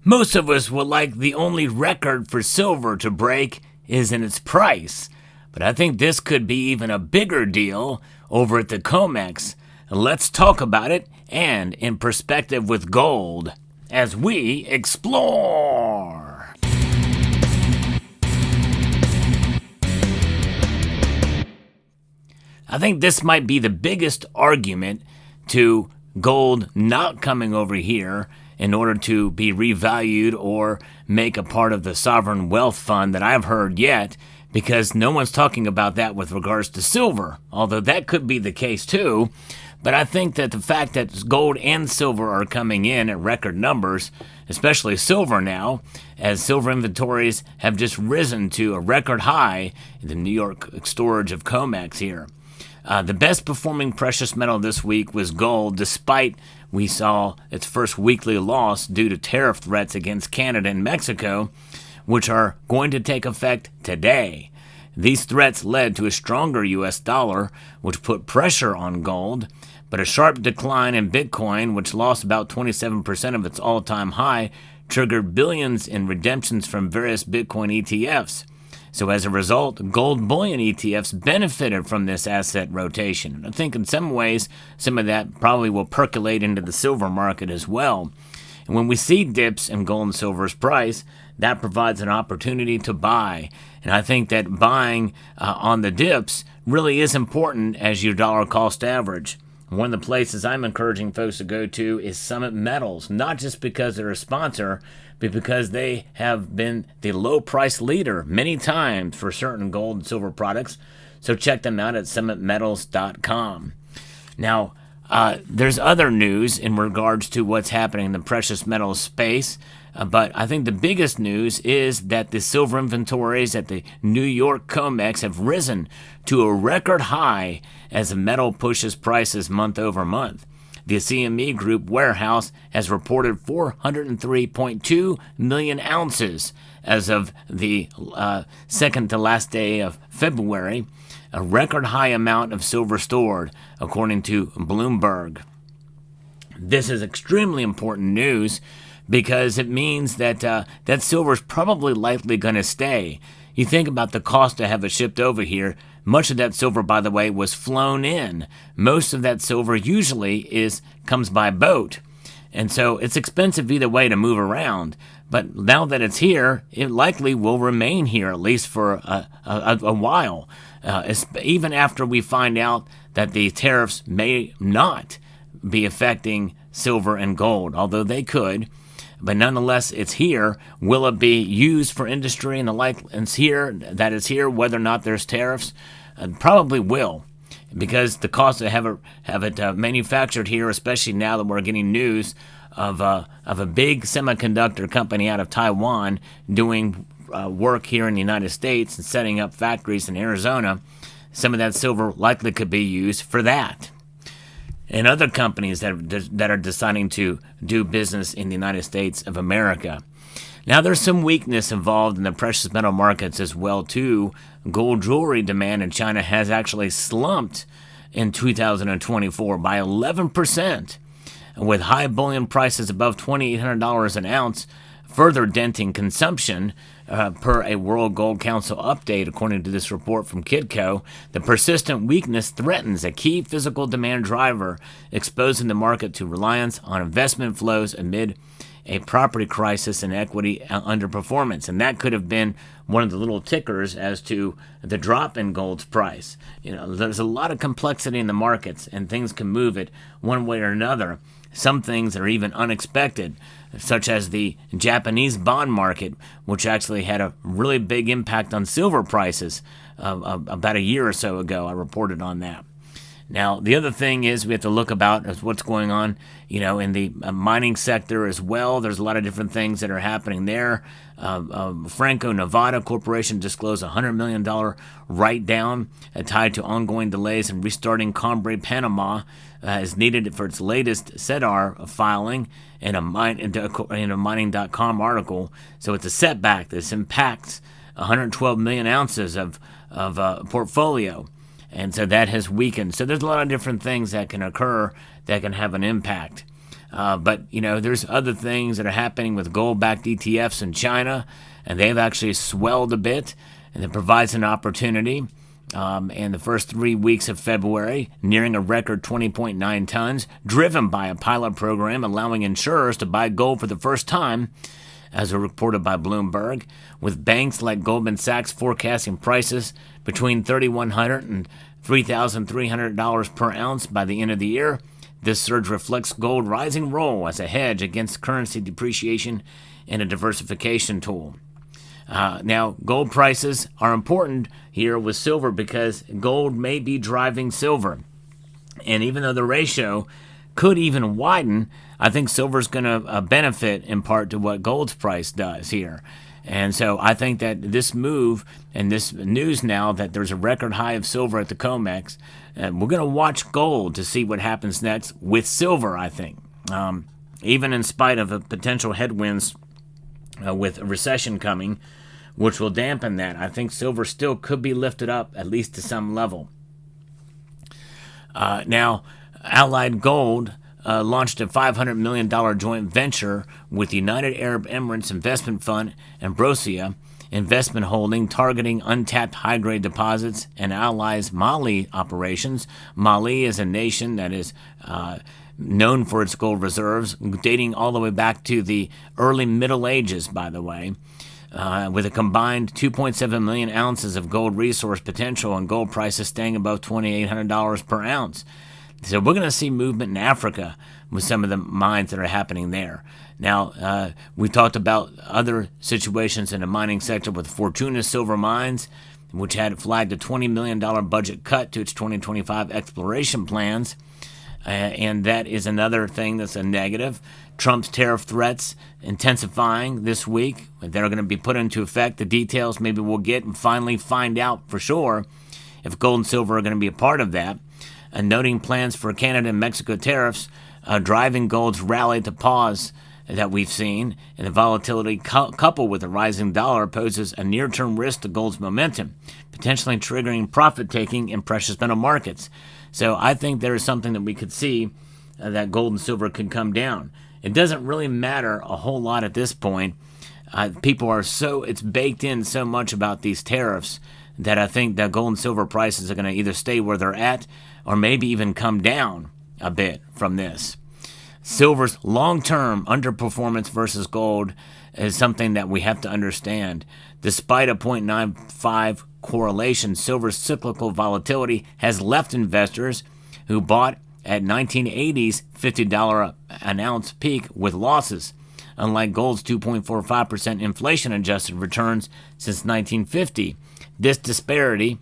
Most of us would like the only record for silver to break is in its price, but I think this could be even a bigger deal over at the COMEX. Let's talk about it and in perspective with gold as we explore. I think this might be the biggest argument to gold not coming over here in order to be revalued or make a part of the sovereign wealth fund that I've heard yet, because no one's talking about that with regards to silver, although that could be the case too. But I think that the fact that gold and silver are coming in at record numbers, especially silver now, as silver inventories have just risen to a record high in the New York storage of COMEX here. The best performing precious metal this week was gold, despite we saw its first weekly loss due to tariff threats against Canada and Mexico, which are going to take effect today. These threats led to a stronger U.S. dollar, which put pressure on gold, but a sharp decline in Bitcoin, which lost about 27% of its all-time high, triggered billions in redemptions from various Bitcoin ETFs. So as a result, gold bullion ETFs benefited from this asset rotation. I think in some ways, some of that probably will percolate into the silver market as well. And when we see dips in gold and silver's price, that provides an opportunity to buy. And I think that buying on the dips really is important as your dollar cost average. One of the places I'm encouraging folks to go to is Summit Metals, not just because they're a sponsor, but because they have been the low price leader many times for certain gold and silver products. So check them out at summitmetals.com. Now, there's other news in regards to what's happening in the precious metals space, but I think the biggest news is that the silver inventories at the New York COMEX have risen to a record high as the metal pushes prices month over month. The CME Group warehouse has reported 403.2 million ounces as of the second to last day of February, a record high amount of silver stored, according to Bloomberg. This is extremely important news because it means that that silver is probably likely going to stay. You think about the cost to have it shipped over here. Much of that silver, by the way, was flown in. Most of that silver usually comes by boat. And so it's expensive either way to move around. But now that it's here, it likely will remain here, at least for a while. Even after we find out that the tariffs may not be affecting silver and gold, although they could. But nonetheless, it's here. Will it be used for industry and the like? It's here. That is here, whether or not there's tariffs. Probably will, because the cost to have it manufactured here, especially now that we're getting news of a big semiconductor company out of Taiwan doing work here in the United States and setting up factories in Arizona. Some of that silver likely could be used for that. And other companies that are deciding to do business in the United States of America. Now, there's some weakness involved in the precious metal markets as well, too. Gold jewelry demand in China has actually slumped in 2024 by 11%, with high bullion prices above $2,800 an ounce, further denting consumption. Per a World Gold Council update, according to this report from Kidco, the persistent weakness threatens a key physical demand driver, exposing the market to reliance on investment flows amid a property crisis and equity underperformance. And that could have been one of the little tickers as to the drop in gold's price. There's a lot of complexity in the markets, and things can move it one way or another. Some things are even unexpected, such as the Japanese bond market, which actually had a really big impact on silver prices about a year or so ago. I reported on that. Now, the other thing is we have to look about is what's going on, in the mining sector as well. There's a lot of different things that are happening there. Franco-Nevada Corporation disclosed a $100 million write-down tied to ongoing delays in restarting Combre Panama is needed for its latest SEDAR filing in a mining.com article. So it's a setback. This impacts 112 million ounces of portfolio. And so that has weakened. So there's a lot of different things that can occur that can have an impact. But, there's other things that are happening with gold-backed ETFs in China, and they've actually swelled a bit, and it provides an opportunity. In the first 3 weeks of February, nearing a record 20.9 tons, driven by a pilot program allowing insurers to buy gold for the first time, as reported by Bloomberg, with banks like Goldman Sachs forecasting prices between $3,100 and $3,300 per ounce by the end of the year. This surge reflects gold's rising role as a hedge against currency depreciation and a diversification tool. Now, gold prices are important here with silver because gold may be driving silver. And even though the ratio could even widen, I think silver's going to benefit in part to what gold's price does here. And so I think that this move and this news now that there's a record high of silver at the COMEX, we're going to watch gold to see what happens next with silver, I think. Even in spite of a potential headwinds with a recession coming, which will dampen that, I think silver still could be lifted up at least to some level. Now, Allied Gold launched a $500 million joint venture with United Arab Emirates Investment Fund and Brosia Investment Holding, targeting untapped high-grade deposits and Allies Mali operations. Mali is a nation that is known for its gold reserves, dating all the way back to the early Middle Ages, by the way, with a combined 2.7 million ounces of gold resource potential and gold prices staying above $2,800 per ounce. So we're going to see movement in Africa with some of the mines that are happening there. Now, we talked about other situations in the mining sector with Fortuna Silver Mines, which had flagged a $20 million budget cut to its 2025 exploration plans. And that is another thing that's a negative. Trump's tariff threats intensifying this week. They're going to be put into effect. The details maybe we'll get and finally find out for sure if gold and silver are going to be a part of that. And noting plans for Canada and Mexico tariffs, driving gold's rally to pause that we've seen, and the volatility coupled with a rising dollar poses a near-term risk to gold's momentum, potentially triggering profit-taking in precious metal markets. So I think there is something that we could see that gold and silver could come down. It doesn't really matter a whole lot at this point. People are it's baked in so much about these tariffs that I think that gold and silver prices are going to either stay where they're at or maybe even come down a bit from this. Silver's long-term underperformance versus gold is something that we have to understand. Despite a 0.95 correlation, silver's cyclical volatility has left investors who bought at 1980's $50 an ounce peak with losses, unlike gold's 2.45% inflation-adjusted returns since 1950. This disparity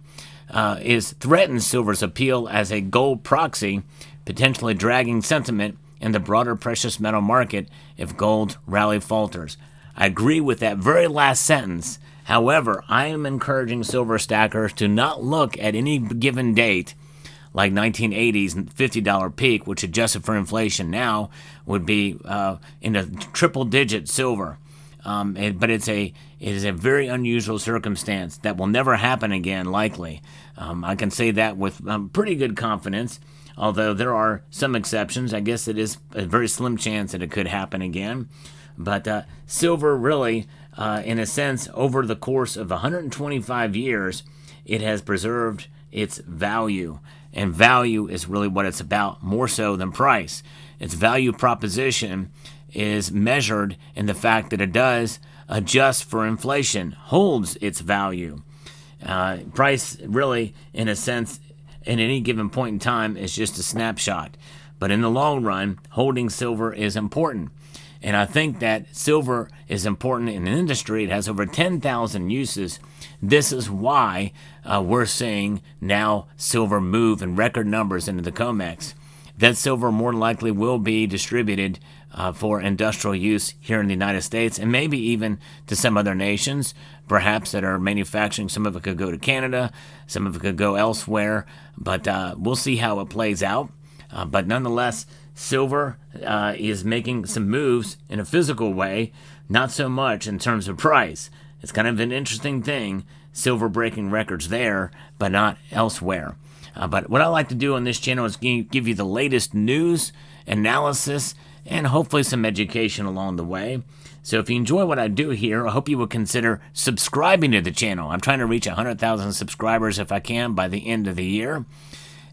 threatens silver's appeal as a gold proxy, potentially dragging sentiment in the broader precious metal market if gold rally falters. I agree with that very last sentence. However, I am encouraging silver stackers to not look at any given date like 1980's $50 peak, which adjusted for inflation now would be in a triple-digit silver. But it is a very unusual circumstance that will never happen again, likely. I can say that with pretty good confidence, although there are some exceptions. I guess it is a very slim chance that it could happen again. But silver really, in a sense, over the course of 125 years, it has preserved its value. And value is really what it's about, more so than price. Its value proposition is measured in the fact that it does adjust for inflation, holds its value. Price really, in a sense, in any given point in time is just a snapshot. But in the long run, holding silver is important. And I think that silver is important in an industry. It has over 10,000 uses. This is why we're seeing now silver move in record numbers into the COMEX. That silver more likely will be distributed for industrial use here in the United States and maybe even to some other nations, perhaps that are manufacturing. Some of it could go to Canada, some of it could go elsewhere, but we'll see how it plays out. But nonetheless, silver is making some moves in a physical way, not so much in terms of price. It's kind of an interesting thing, silver breaking records there, but not elsewhere. But what I like to do on this channel is give you the latest news, analysis, and hopefully some education along the way. So if you enjoy what I do here, I hope you will consider subscribing to the channel. I'm trying to reach 100,000 subscribers if I can by the end of the year.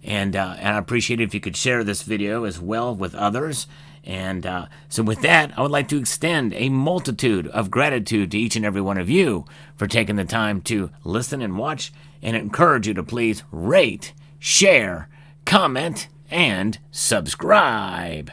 And I appreciate it if you could share this video as well with others. And so with that, I would like to extend a multitude of gratitude to each and every one of you for taking the time to listen and watch, and encourage you to please rate, share, comment, and subscribe.